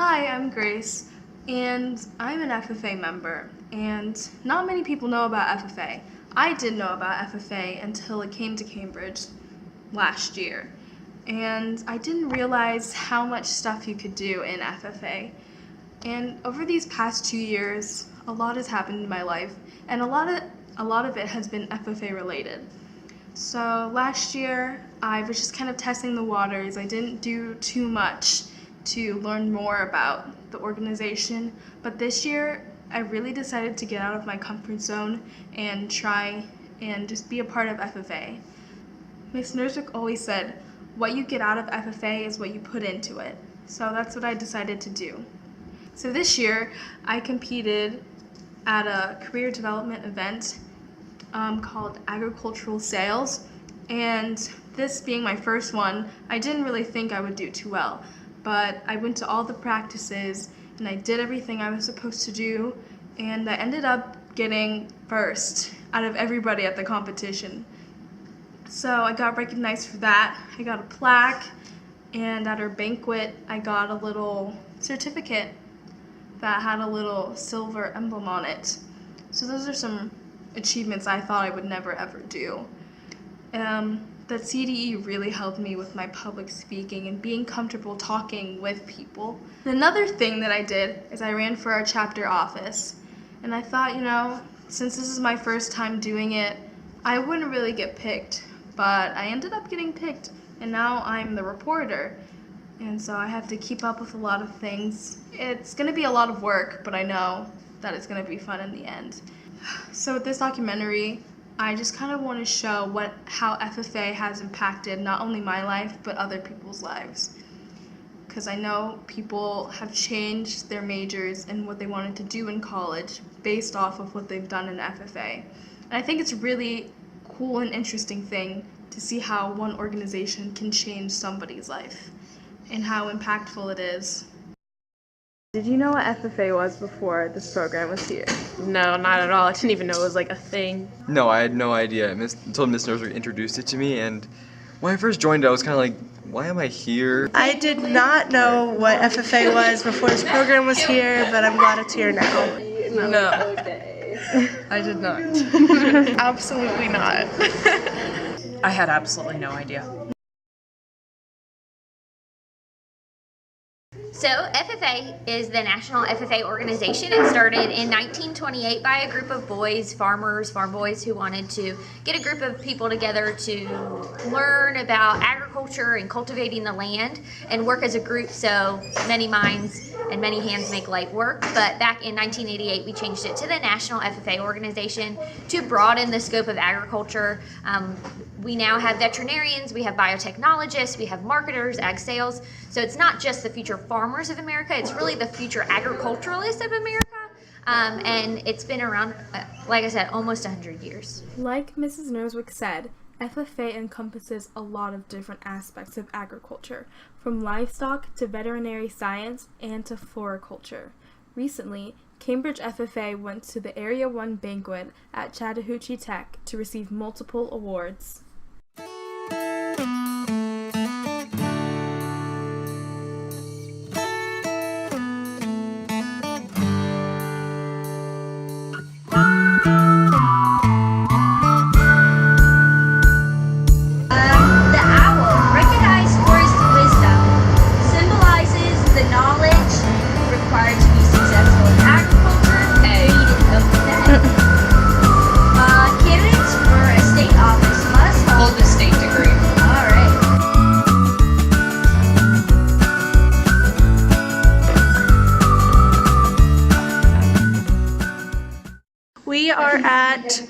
Hi, I'm Grace, and I'm an FFA member, and not many people know about FFA. I didn't know about FFA until it came to Cambridge last year, and I didn't realize how much stuff you could do in FFA. And over these past 2 years, a lot has happened in my life, and a lot of it has been FFA related. So last year, I was just kind of testing the waters. I didn't do too much to learn more about the organization, but this year, I really decided to get out of my comfort zone and try and just be a part of FFA. Ms. Nerswick always said, what you get out of FFA is what you put into it. So that's what I decided to do. So this year, I competed at a career development event called Agricultural Sales, and this being my first one, I didn't really think I would do too well, but I went to all the practices and I did everything I was supposed to do, and I ended up getting first out of everybody at the competition. So I got recognized for that. I got a plaque, and at our banquet I got a little certificate that had a little silver emblem on it. So those are some achievements I thought I would never ever do. The CDE really helped me with my public speaking and being comfortable talking with people. Another thing that I did is I ran for our chapter office, and I thought, since this is my first time doing it, I wouldn't really get picked, but I ended up getting picked, and now I'm the reporter, and so I have to keep up with a lot of things. It's going to be a lot of work, but I know that it's going to be fun in the end. So with this documentary, I just kind of want to show how FFA has impacted not only my life, but other people's lives. Because I know people have changed their majors and what they wanted to do in college based off of what they've done in FFA. And I think it's a really cool and interesting thing to see how one organization can change somebody's life and how impactful it is. Did you know what FFA was before this program was here? No, not at all. I didn't even know it was like a thing. No, I had no idea until Miss Nerswick introduced it to me, and when I first joined I was kind of like, why am I here? I did not know what FFA was before this program was here, but I'm glad it's here now. No. I did not. Absolutely not. I had absolutely no idea. So FFA is the National FFA organization. It started in 1928 by a group of boys, farm boys, who wanted to get a group of people together to learn about agriculture and cultivating the land and work as a group so many minds and many hands make light work. But back in 1988, we changed it to the National FFA organization to broaden the scope of agriculture. We now have veterinarians, we have biotechnologists, we have marketers, ag sales. So it's not just the future farmers of America, it's really the future agriculturalists of America. And it's been around, like I said, almost 100 years. Like Mrs. Nerswick said, FFA encompasses a lot of different aspects of agriculture, from livestock to veterinary science and to floriculture. Recently, Cambridge FFA went to the Area 1 banquet at Chattahoochee Tech to receive multiple awards. We are at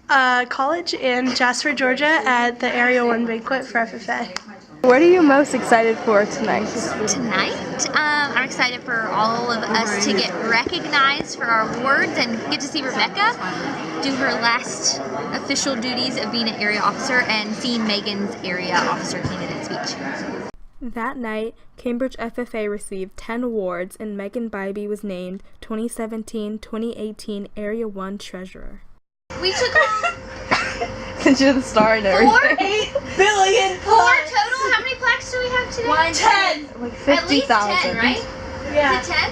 a college in Jasper, Georgia at the Area 1 banquet for FFA. What are you most excited for tonight? Tonight, I'm excited for all of us to get recognized for our awards and get to see Rebecca do her last official duties of being an area officer and seeing Megan's area officer candidate speech. That night, Cambridge FFA received 10 awards, and Megan Bybee was named 2017-2018 Area 1 Treasurer. We took home Because you're the star and everything. 4 $8 billion four total. How many plaques packs do we have today? 10. Like At least 10, right? Yeah. Is it 10?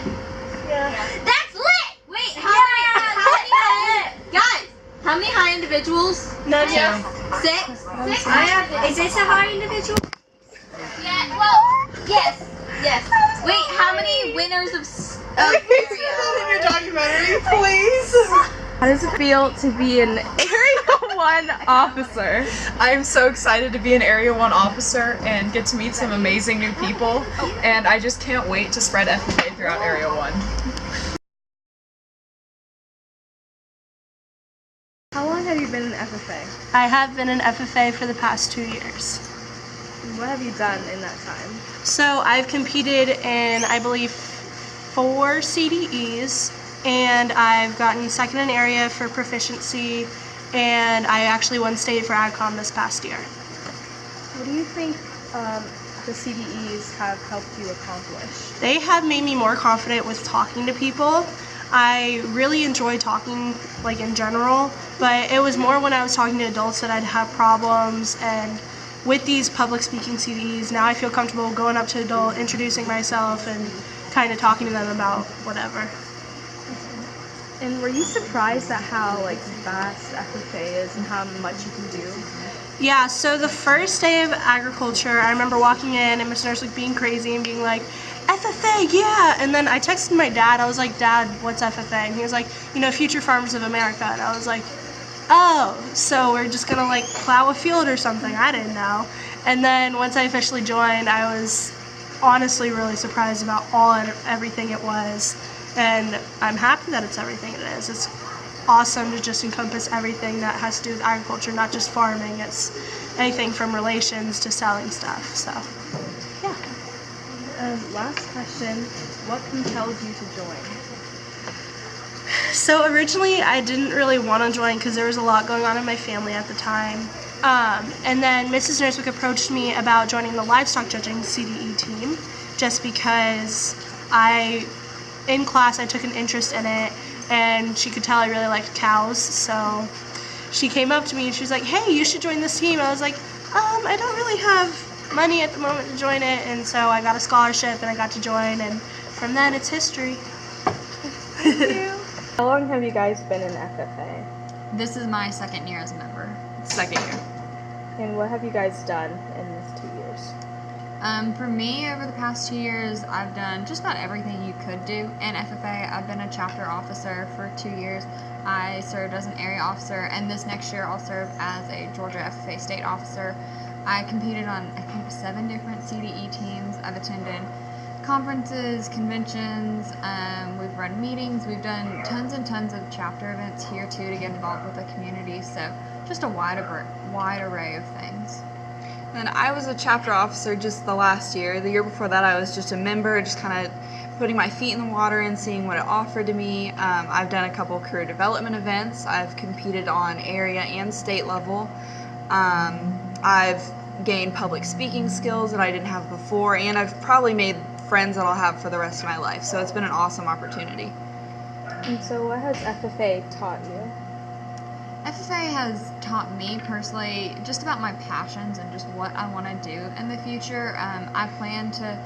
Yeah. That's lit! Wait, how many? Guys, how many high individuals? None. 6? 6? Is this a high individual? Yeah, well, yes. Wait, how many winners of area? documentary, please. How does it feel to be an Area 1 officer? I'm so excited to be an Area 1 officer and get to meet some amazing new people, and I just can't wait to spread FFA throughout Area 1. How long have you been in FFA? I have been in FFA for the past 2 years. What have you done in that time? So I've competed in, I believe, 4 CDEs, and I've gotten second in area for proficiency, and I actually won state for AgCom this past year. What do you think the CDEs have helped you accomplish? They have made me more confident with talking to people. I really enjoy talking, like, in general, but it was more when I was talking to adults that I'd have problems, and with these public speaking CDEs, now I feel comfortable going up to an adult, introducing myself, and kind of talking to them about whatever. And were you surprised at how vast FFA is and how much you can do? Yeah, so the first day of agriculture, I remember walking in and Miss Nurse being crazy and being like, FFA, yeah! And then I texted my dad, I was like, Dad, what's FFA? And he was like, Future Farmers of America. And I was like, oh, so we're just gonna plow a field or something. I didn't know. And then once I officially joined, I was honestly really surprised about all and everything it was. And I'm happy that it's everything it is. It's awesome to just encompass everything that has to do with agriculture, not just farming. It's anything from relations to selling stuff. So, yeah. Last question, what compelled you to join? So originally I didn't really want to join because there was a lot going on in my family at the time. And then Mrs. Nursewick approached me about joining the livestock judging CDE team just because in class I took an interest in it and she could tell I really liked cows. So she came up to me and she was like, hey, you should join this team. I was like, I don't really have money at the moment to join it. And so I got a scholarship and I got to join, and from then it's history. Thank you. How long have you guys been in FFA? This is my second year as a member. Second year. And what have you guys done in these 2 years? For me, over the past 2 years, I've done just about everything you could do in FFA. I've been a chapter officer for 2 years. I served as an area officer, and this next year I'll serve as a Georgia FFA state officer. I competed on, I think, 7 different CDE teams. I've attended conferences, conventions, we've run meetings, we've done tons and tons of chapter events here too to get involved with the community, so just a wide array of things. And I was a chapter officer just the last year. The year before that I was just a member, just kind of putting my feet in the water and seeing what it offered to me. I've done a couple career development events. I've competed on area and state level. I've gained public speaking skills that I didn't have before, and I've probably made friends that I'll have for the rest of my life. So it's been an awesome opportunity. And so what has FFA taught you? FFA has taught me personally just about my passions and just what I want to do in the future. I plan to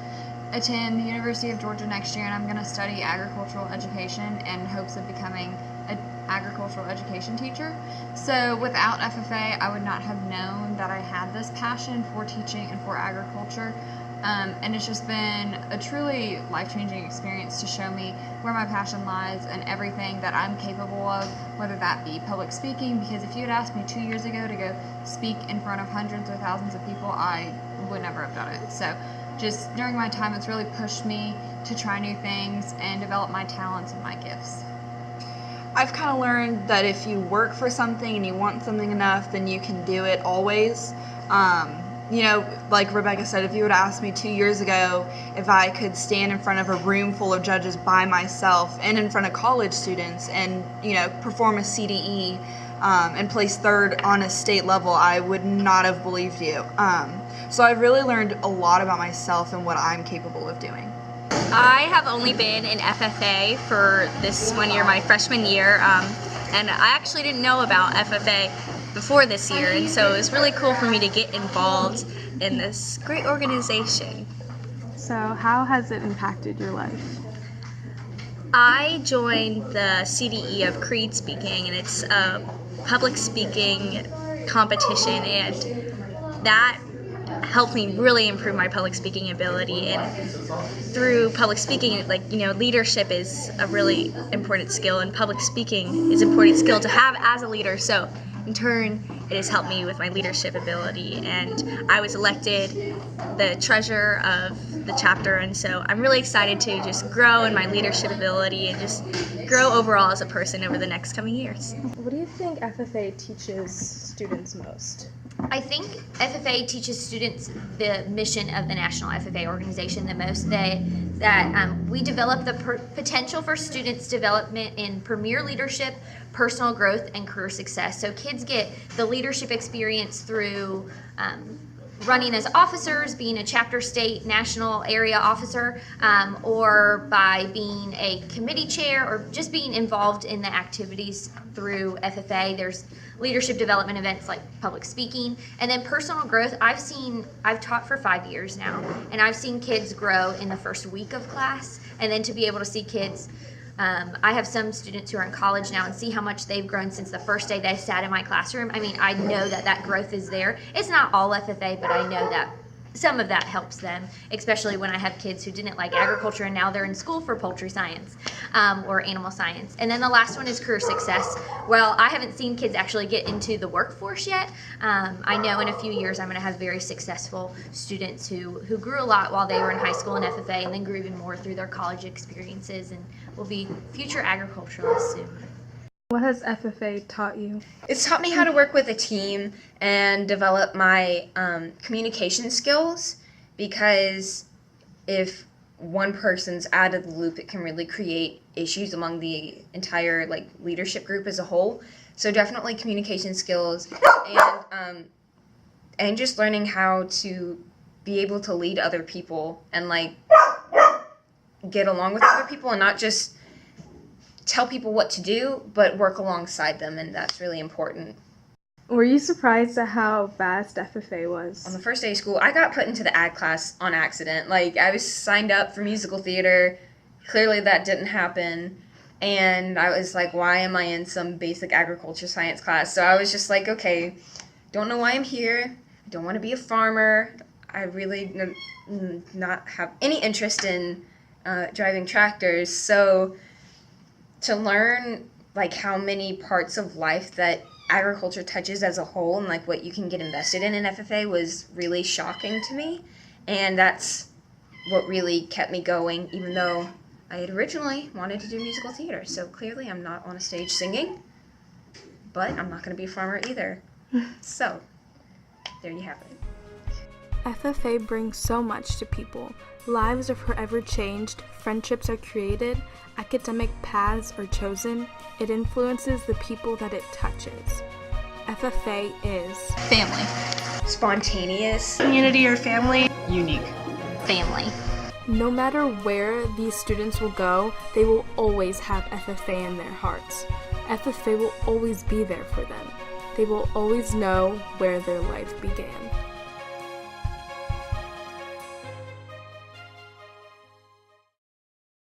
attend the University of Georgia next year, and I'm going to study agricultural education in hopes of becoming an agricultural education teacher. So without FFA, I would not have known that I had this passion for teaching and for agriculture. And it's just been a truly life-changing experience to show me where my passion lies and everything that I'm capable of, whether that be public speaking, because if you had asked me 2 years ago to go speak in front of hundreds or thousands of people, I would never have done it. So just during my time, it's really pushed me to try new things and develop my talents and my gifts. I've kind of learned that if you work for something and you want something enough, then you can do it always. You know, like Rebecca said, if you would have asked me 2 years ago if I could stand in front of a room full of judges by myself and in front of college students and, you know, perform a CDE and place third on a state level, I would not have believed you. So I've really learned a lot about myself and what I'm capable of doing. I have only been in FFA for this 1 year, my freshman year, and I actually didn't know about FFA before this year, and so it was really cool for me to get involved in this great organization. So, how has it impacted your life? I joined the CDE of Creed Speaking, and it's a public speaking competition, and that helped me really improve my public speaking ability. And through public speaking, leadership is a really important skill, and public speaking is an important skill to have as a leader. So in turn, it has helped me with my leadership ability, and I was elected the treasurer of the chapter, and so I'm really excited to just grow in my leadership ability and just grow overall as a person over the next coming years. What do you think FFA teaches students most? I think FFA teaches students the mission of the National FFA organization the most. That we develop the potential for students' development in premier leadership, personal growth, and career success. So kids get the leadership experience through running as officers, being a chapter, state, national, area officer, or by being a committee chair, or just being involved in the activities through FFA. There's leadership development events like public speaking, and then personal growth. I've taught for 5 years now, and I've seen kids grow in the first week of class, and then to be able to see kids, I have some students who are in college now, and see how much they've grown since the first day they sat in my classroom. I mean, I know that growth is there. It's not all FFA, but I know that some of that helps them, especially when I have kids who didn't like agriculture and now they're in school for poultry science or animal science. And then the last one is career success. Well, I haven't seen kids actually get into the workforce yet. I know in a few years I'm going to have very successful students who grew a lot while they were in high school in FFA, and then grew even more through their college experiences, and will be future agriculturalists soon. What has FFA taught you? It's taught me how to work with a team and develop my communication skills, because if one person's out of the loop, it can really create issues among the entire leadership group as a whole. So definitely communication skills, and just learning how to be able to lead other people and get along with other people, and not just tell people what to do, but work alongside them, and that's really important. Were you surprised at how vast FFA was? On the first day of school, I got put into the ag class on accident. I was signed up for musical theater. Clearly that didn't happen. And I was like, why am I in some basic agriculture science class? So I was just like, okay, don't know why I'm here. I don't want to be a farmer. I really not have any interest in driving tractors. So to learn how many parts of life that agriculture touches as a whole, and what you can get invested in FFA, was really shocking to me, and that's what really kept me going, even though I had originally wanted to do musical theater. So clearly I'm not on a stage singing, but I'm not going to be a farmer either. So there you have it. FFA brings so much to people. Lives are forever changed, friendships are created, academic paths are chosen. It influences the people that it touches. FFA is Family. Spontaneous. Community or family. Unique. Family. No matter where these students will go, they will always have FFA in their hearts. FFA will always be there for them. They will always know where their life began.